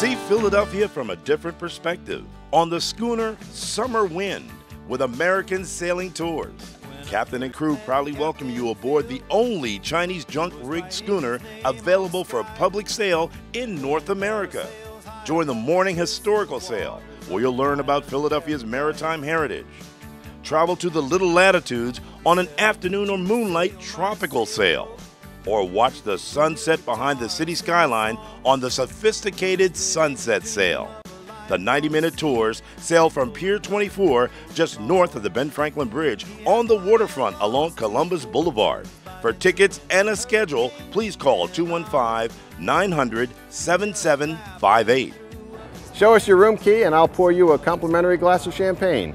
See Philadelphia from a different perspective on the schooner Summer Wind with American Sailing Tours. Captain and crew proudly welcome you aboard the only Chinese junk-rigged schooner available for public sale in North America. Join the morning historical sail, where you'll learn about Philadelphia's maritime heritage. Travel to the Little Latitudes on an afternoon or moonlight tropical sail. Or watch the sunset behind the city skyline on the sophisticated sunset sail. The 90-minute tours sail from Pier 24 just north of the Ben Franklin Bridge on the waterfront along Columbus Boulevard. For tickets and a schedule, please call 215-900-7758. Show us your room key and I'll pour you a complimentary glass of champagne.